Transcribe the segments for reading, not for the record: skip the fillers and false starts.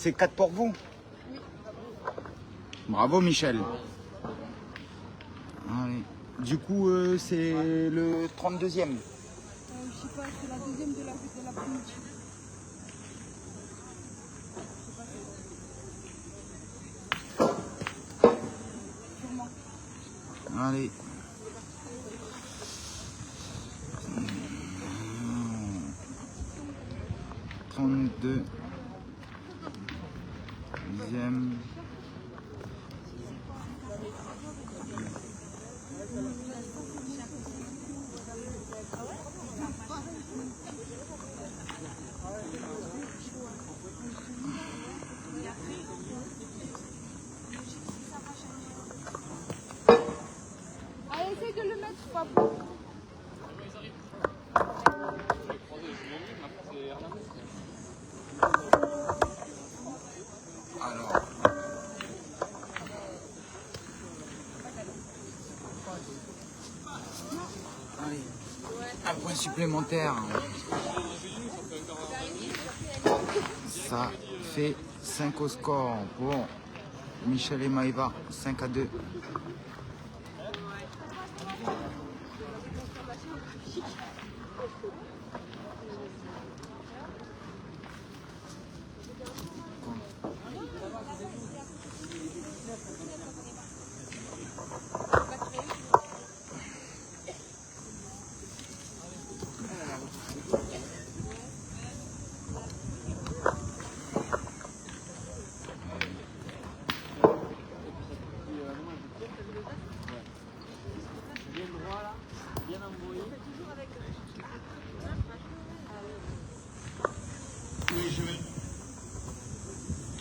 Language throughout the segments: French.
C'est 4 pour vous? Bravo Michel. Allez. Du coup, c'est le 32e. Je sais pas, c'est la deuxième de l'après-midi. Sûrement. Allez. « 32e. Allez, essaye de le mettre, Pablo. Alors. Allez. Un point supplémentaire. Ça fait 5 au score pour Michel et Maëva, 5-2. Oui, je vais.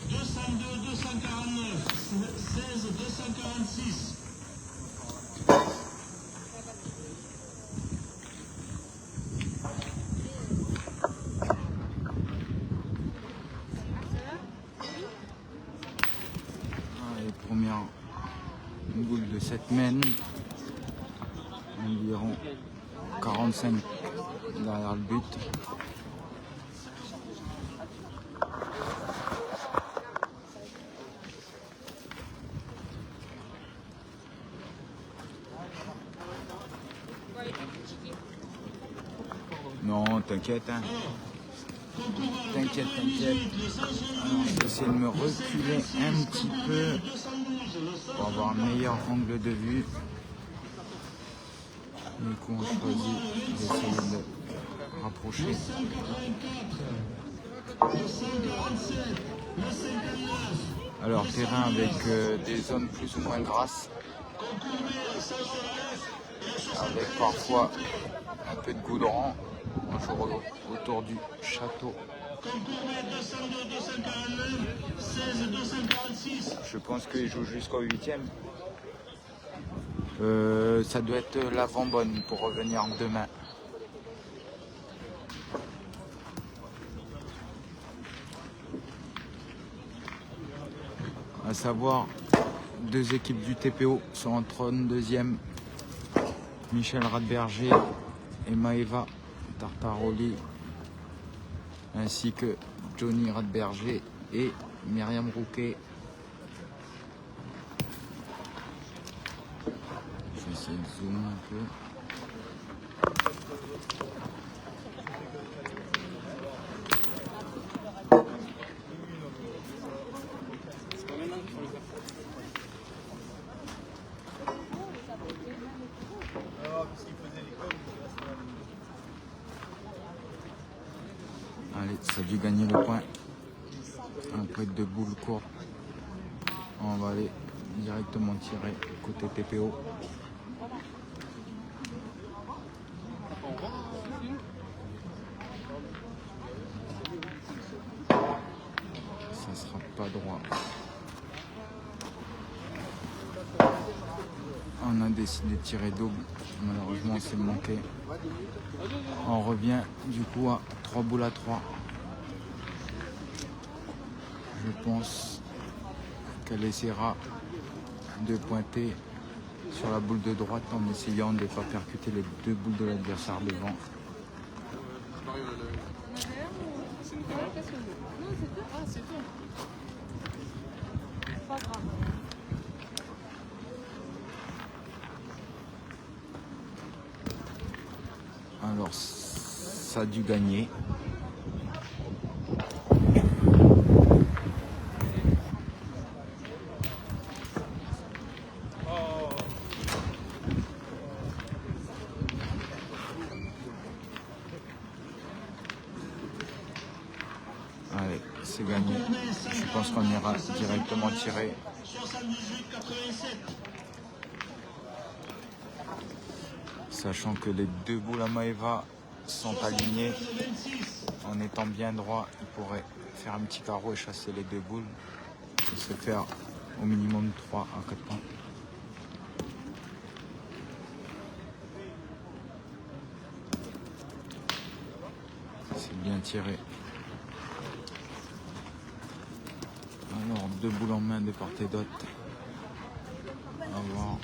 202, 249, 16, 246. Allez, première boule de cette mène. Environ 45 derrière le but. Non, t'inquiète, hein. T'inquiète. Alors, je vais essayer de me reculer un petit peu pour avoir un meilleur angle de vue. Du coup, on choisit d'essayer de le rapprocher. Alors, terrain avec des zones plus ou moins grasses, avec parfois un peu de goudron. On joue autour du château. Je pense qu'il joue jusqu'au 8e. Ça doit être l'avant-bonne pour revenir demain. À savoir, deux équipes du TPO sont en 32e. Michel Radberger et Maëva Tartaroli, ainsi que Johnny Radberger et Myriam Rouquet. Je vais essayer de zoomer un peu. Allez, ça a dû gagner le point. Un peu de boules courtes. On va aller directement tirer côté TPO. Ça sera pas droit. On a décidé de tirer double. Malheureusement, c'est manqué. On revient du coup à 3 boules à 3. Je pense qu'elle essaiera de pointer sur la boule de droite en essayant de ne pas percuter les deux boules de l'adversaire devant. Non, c'est tout. Ah, c'est tout. Pas grave. Alors, ça a dû gagner. Allez, c'est gagné. Je pense qu'on ira directement tirer. 78-87. Sachant que les deux boules à Maeva sont alignées. En étant bien droit, il pourrait faire un petit carreau et chasser les deux boules. Et se faire au minimum 3 à 4 points. C'est bien tiré. Alors, deux boules en main de part et d'autre. On va voir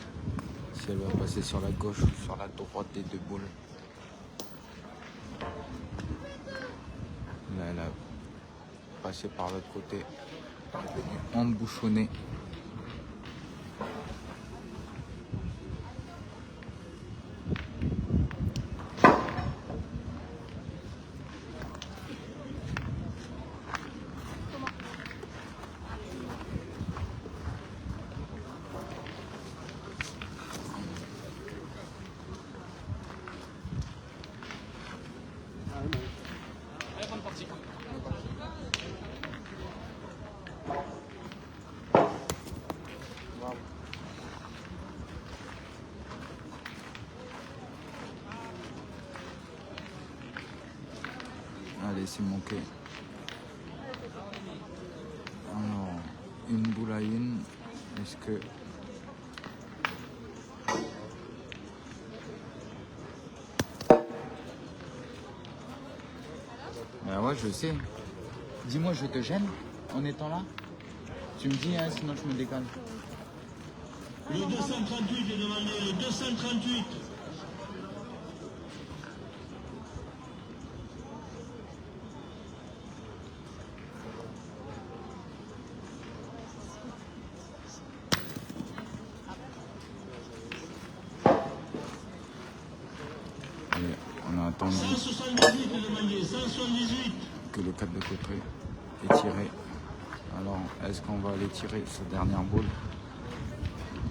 si elle va passer sur la gauche ou sur la droite des deux boules. Là, elle a passé par l'autre côté. Elle est venue embouchonner. Allez, c'est manqué. Alors, une boule à une. Est-ce que... Ben ouais, je sais. Dis-moi, je te gêne en étant là? Tu me dis, hein, sinon je me décale. Le 238 est demandé, le 238. Allez, on a attendu 178 est demandé, 178. que le 4 de côté est tiré. Alors, est-ce qu'on va aller tirer cette dernière boule?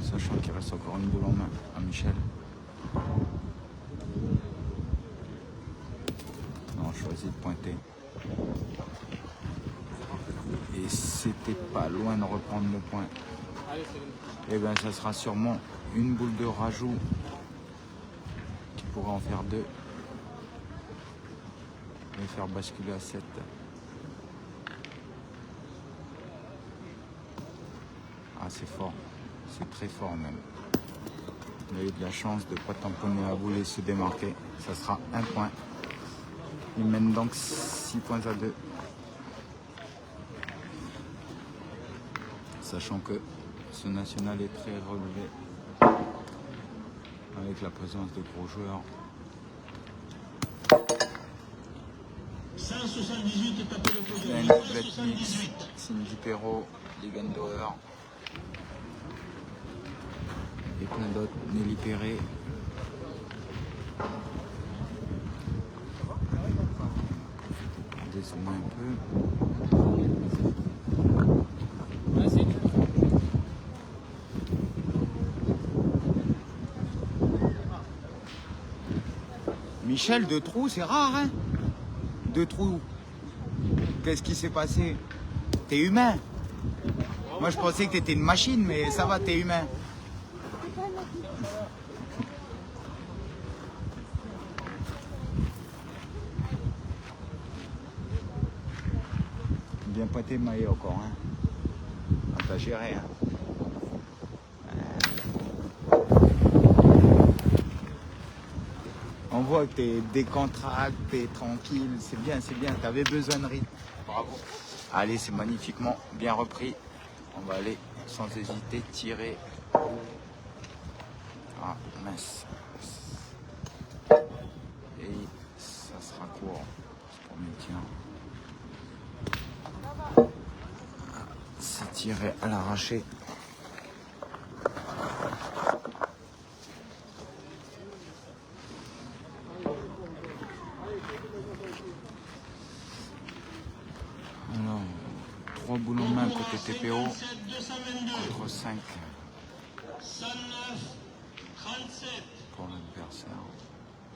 Sachant qu'il reste encore une boule en main à Michel. Non, on choisit de pointer. Et c'était pas loin de reprendre le point. Et bien, ça sera sûrement une boule de rajout qui pourra en faire deux. Et faire basculer à 7. Ah, c'est fort. C'est très fort même. Il a eu de la chance de ne pas tamponner la boule et se démarquer. Ça sera un point. Il mène donc 6 points à 2. Sachant que ce national est très relevé. Avec la présence de gros joueurs. 178 est tapé le podium. Ben, Betmix, 178. Cindy Perrault, Ligandauer. Et plein d'autres. Nelly Perret. Dézoomer un peu. Michel, 2 trous, c'est rare, hein? 2 trous. Qu'est-ce qui s'est passé? T'es humain. Moi, je pensais que t'étais une machine, mais ça va, t'es humain. Bien pointé le maillet encore, hein? Ah, t'as géré, hein? On voit que t'es décontracté, t'es tranquille, c'est bien, t'avais besoin de rythme. Bravo. Allez, c'est magnifiquement bien repris. On va aller sans hésiter tirer. Ah, mince. Et ça sera court. Ce premier tir. tirer à l'arraché. Alors, 3 boules en main côté TPO contre 5 109, 37, pour l'adversaire.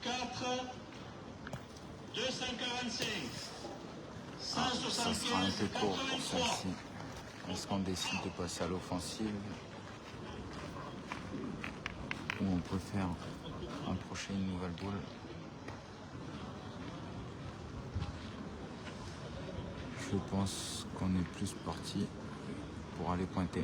4, 245, Ça sera un 175, peu court pour 83. celle-ci. Est-ce qu'on décide de passer à l'offensive ou on préfère approcher une nouvelle boule? Je pense qu'on est plus parti pour aller pointer.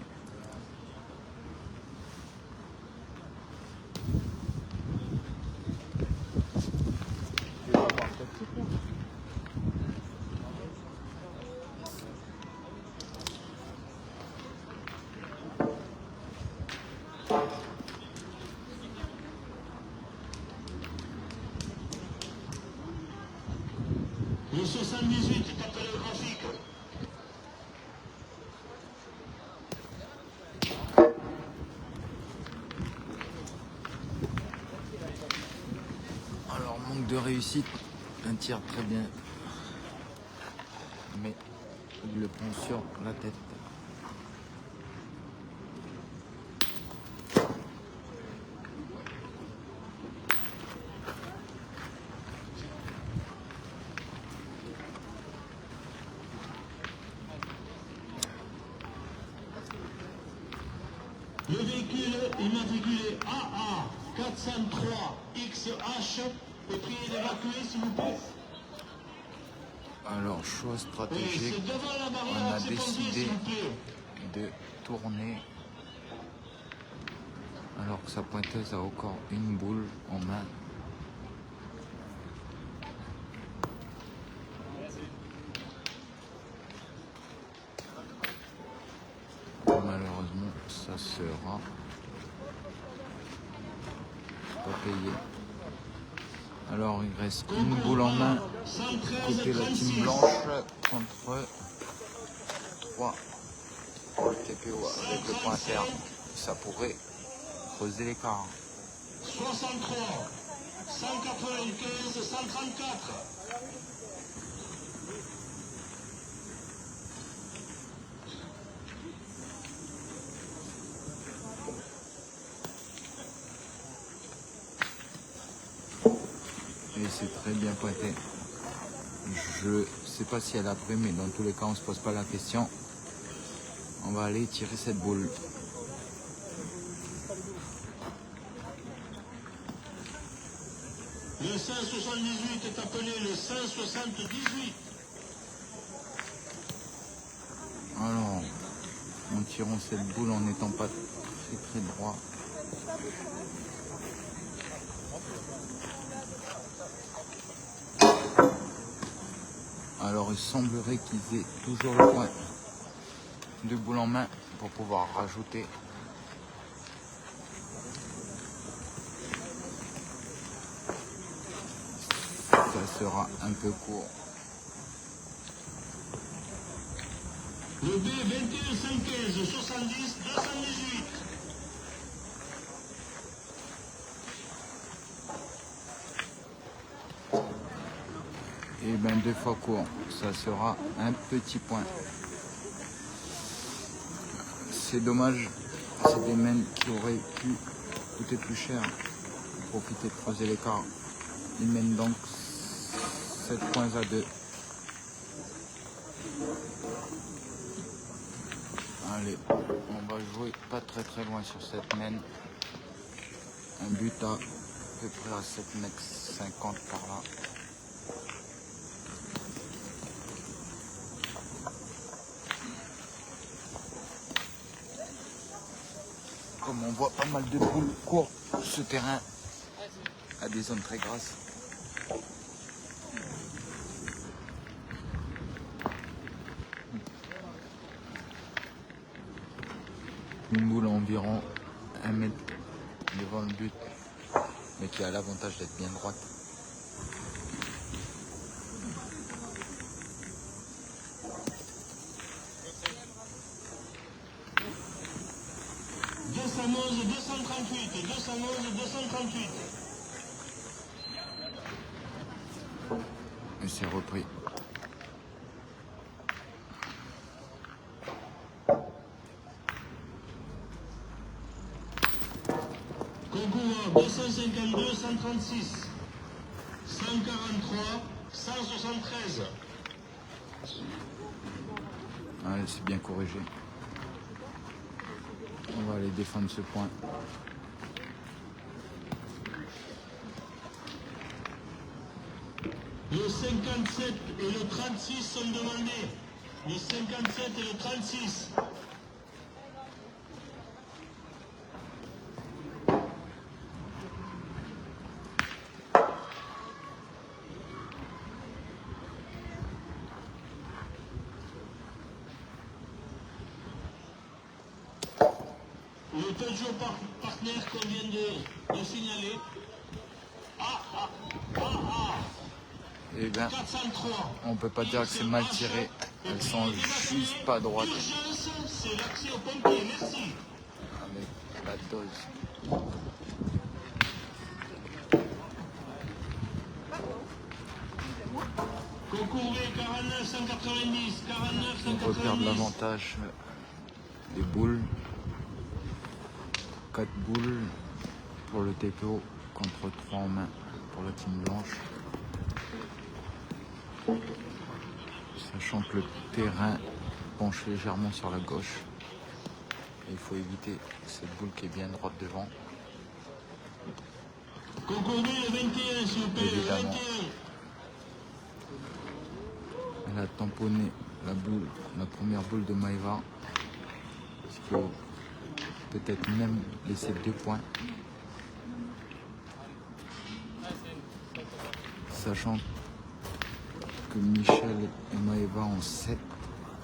Le 78 est appelé au graphique. Alors, manque de réussite, un tir très bien, mais il le prend sur la tête. Le véhicule immatriculé AA 403 XH est prié d'évacuer s'il vous plaît. Alors, choix Oui, stratégique, c'est devant la on barrière a accès pompier décidé s'il vous plaît. de tourner alors que sa pointeuse a encore une boule en main. Malheureusement, ça sera pas payé. Alors, il reste une boule en main 113 côté la 36. team blanche contre 3 pour le TPO avec le point interne. Ça pourrait creuser l'écart. 63 195 134. Et c'est très bien pointé. Je sais pas si elle a pris, mais dans tous les cas, on se pose pas la question. On va aller tirer cette boule. Le 178 est appelé le 178. Alors, en tirant cette boule en n'étant pas très droit. Alors, il semblerait qu'ils aient toujours le point de boule en main pour pouvoir rajouter. Ça sera un peu court. Le B 21 115 70 218. Et bien 2 fois court, ça sera un petit point. C'est dommage, c'est des mains qui auraient pu coûter plus cher. Profiter de creuser l'écart. Ils mènent donc 7 points à 2. Allez, on va jouer pas très loin sur cette main. Un but à peu près à 7,50 m par là. Comme on voit pas mal de boules courent, ce terrain a des zones très grasses. Une boule à environ 1 mètre devant le but, mais qui a l'avantage d'être bien droite. 211, 238. 211, 238. Et c'est repris. Concours 252, 136. 143, 173. Ouais, c'est bien corrigé. On va aller défendre ce point. Le 57 et le 36 sont demandés. Le 57 et le 36. Le Peugeot partenaire qu'on vient de signaler. Et bien, 403. on peut pas dire que c'est mal tiré. Elles sont juste pas droites. Urgence, c'est l'accès aux pompiers. Merci. Avec la dose. Concours B 49 190, 49 On peut perdre 190. l'avantage des boules. 4 boules pour le TPO contre 3 en main pour la team blanche. Sachant que le terrain penche légèrement sur la gauche. Et il faut éviter cette boule qui est bien droite devant. Concours B le 21, s'il vous plaît, le Évidemment. 21. Elle a tamponné la boule, la première boule de Maeva. Ce qui peut peut-être même laisser 2 points. Sachant que Michel et Maeva ont 7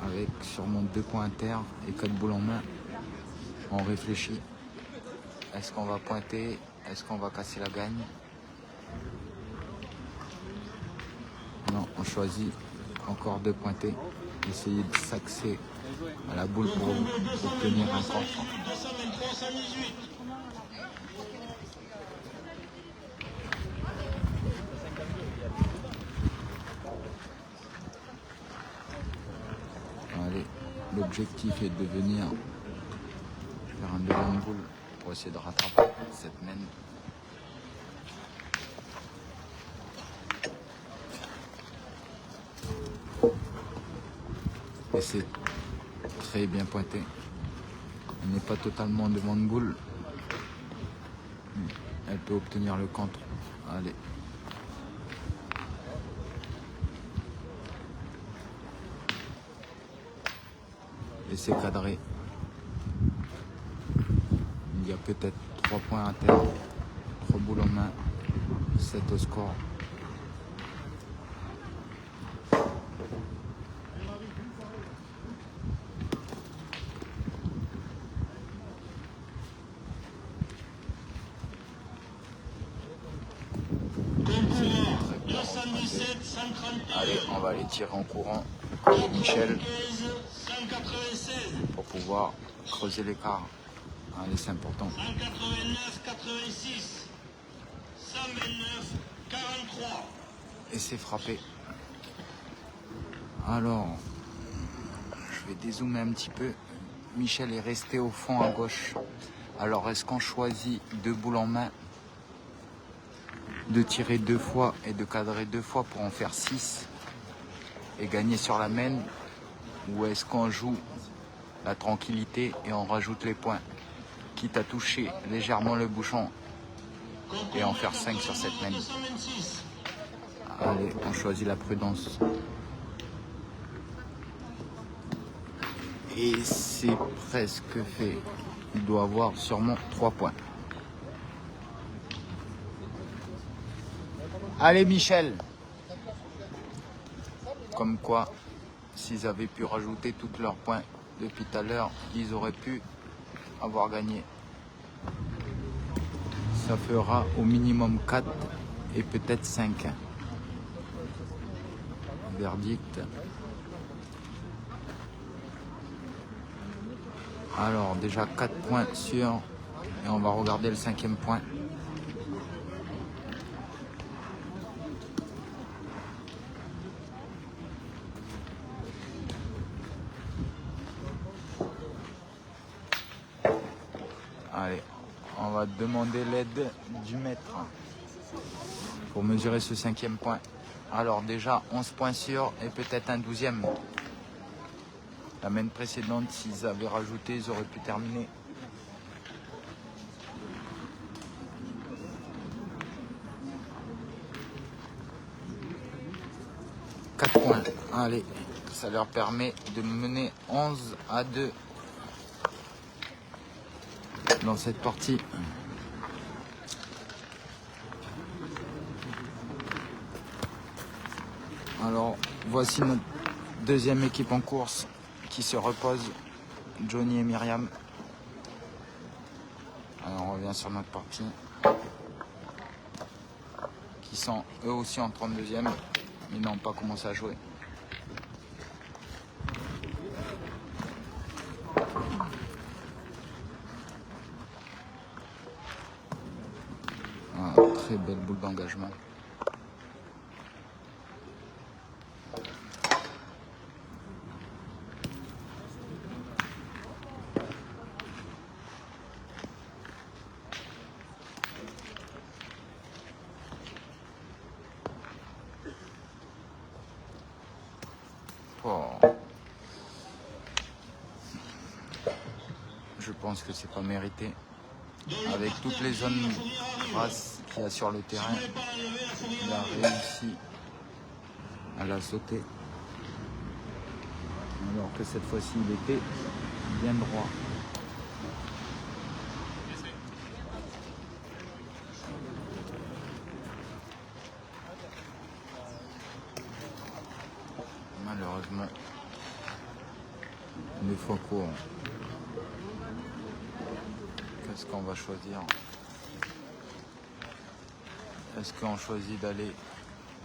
avec sûrement 2 points inter et 4 boules en main. On réfléchit. Est-ce qu'on va pointer? Est-ce qu'on va casser la gagne? Non, on choisit encore de pointer. Essayer de s'axer à la boule pour obtenir un contre. 223 118. Allez, l'objectif est de venir faire un deuxième boule pour essayer de rattraper cette mène. Et c'est très bien pointé. Elle n'est pas totalement devant de boule. Elle peut obtenir le contre. Allez. Et c'est cadré. Il y a peut-être 3 points à terre. 3 boules en main. 7 au score. Concours 217 131. Allez, on va aller tirer en courant. Michel. 15 196. Pour pouvoir creuser l'écart. Allez, c'est important. 189 86. 129 43. Et c'est frappé. Alors, je vais dézoomer un petit peu. Michel est resté au fond à gauche. Alors, est-ce qu'on choisit 2 boules en main, de tirer 2 fois et de cadrer 2 fois pour en faire 6 et gagner sur la main? Ou est-ce qu'on joue la tranquillité et on rajoute les points, quitte à toucher légèrement le bouchon et en faire 5 sur cette main? 226. Allez, on choisit la prudence. Et c'est presque fait. Il doit avoir sûrement 3 points. Allez Michel. Comme quoi, s'ils avaient pu rajouter tous leurs points depuis tout à l'heure, ils auraient pu avoir gagné. Ça fera au minimum 4 et peut-être 5. Verdict. Alors déjà 4 points sur Et on va regarder le 5e point. Allez, on va demander l'aide du maître pour mesurer ce 5e point. Alors déjà 11 points sûrs et peut-être un 12e. La main précédente, s'ils avaient rajouté, ils auraient pu terminer. Points. Allez, ça leur permet de mener 11-2 dans cette partie. Alors, voici notre deuxième équipe en course qui se repose, Johnny et Myriam. Alors, on revient sur notre partie. Qui sont eux aussi en 32e, mais n'ont pas commencé à jouer. Voilà, très belle boule d'engagement. Oh. Je pense que c'est pas mérité. Avec toutes les zones grasses qu'il y a sur le terrain, il a réussi à la sauter. Alors que cette fois-ci, il était bien droit. Malheureusement, des fois court. Qu'est-ce qu'on va choisir? Est-ce qu'on choisit d'aller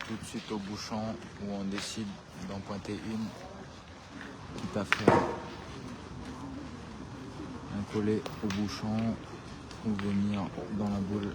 tout de suite au bouchon ou on décide d'en pointer une, quitte à faire un collet au bouchon ou venir dans la boule?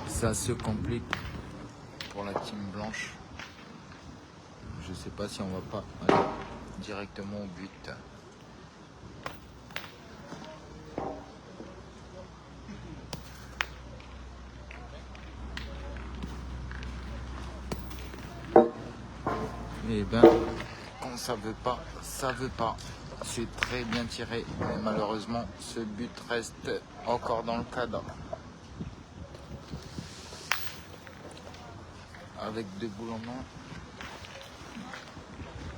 Ça se complique pour la team blanche. Je sais pas si on va pas aller directement au but. Et ben, quand ça veut pas, ça veut pas. C'est très bien tiré, mais malheureusement, ce but reste encore dans le cadre. Avec deux boules en main.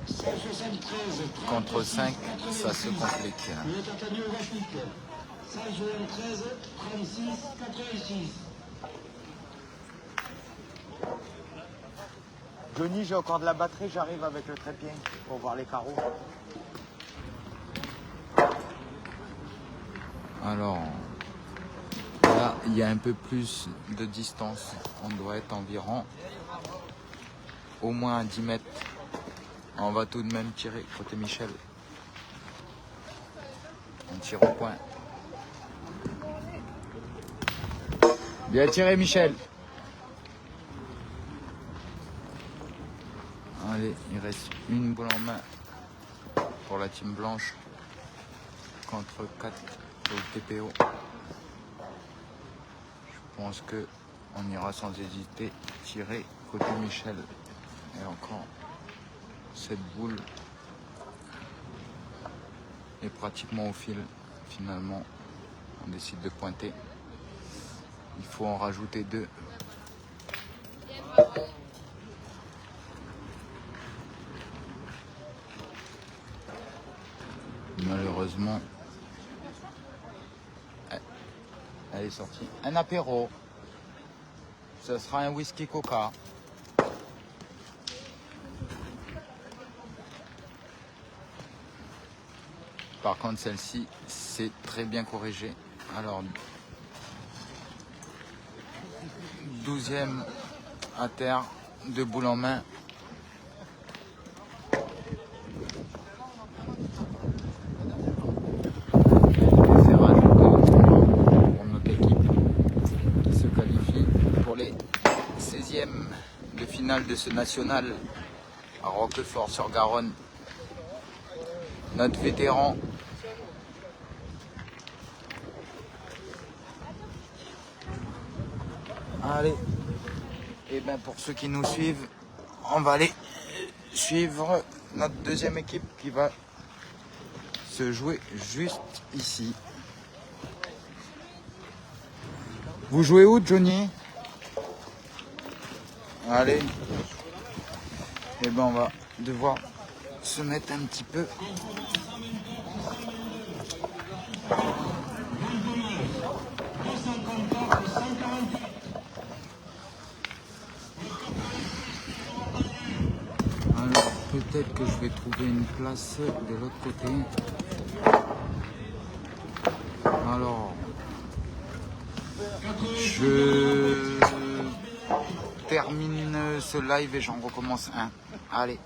173, Contre 5, ça se complique. il est attendu au Vachnik. 173, 36, 86. Johnny, j'ai encore de la batterie, j'arrive avec le trépied pour voir les carreaux. Alors, là, il y a un peu plus de distance. On doit être environ au moins à 10 mètres. On va tout de même tirer côté Michel. On tire au point. Bien tiré, Michel. Allez, il reste une boule en main pour la team blanche contre 4 pour le TPO. Je pense que on ira sans hésiter tirer côté Michel. Et encore, cette boule est pratiquement au fil. Finalement, on décide de pointer. Il faut en rajouter 2. Malheureusement, elle est sortie. Un apéro. Ce sera un whisky coca. Par contre, celle-ci, c'est très bien corrigé. Alors, 12e à terre, 2 boules en main. Serrage pour notre équipe qui se qualifie pour les 16e de finale de ce national à Roquefort-sur-Garonne. Notre vétéran. Allez, et bien pour ceux qui nous suivent, on va aller suivre notre deuxième équipe qui va se jouer juste ici. Vous jouez où, Johnny? Allez, et ben on va devoir se mettre un petit peu. Alors peut-être que je vais trouver une place de l'autre côté. Alors je termine ce live et j'en recommence un. Allez.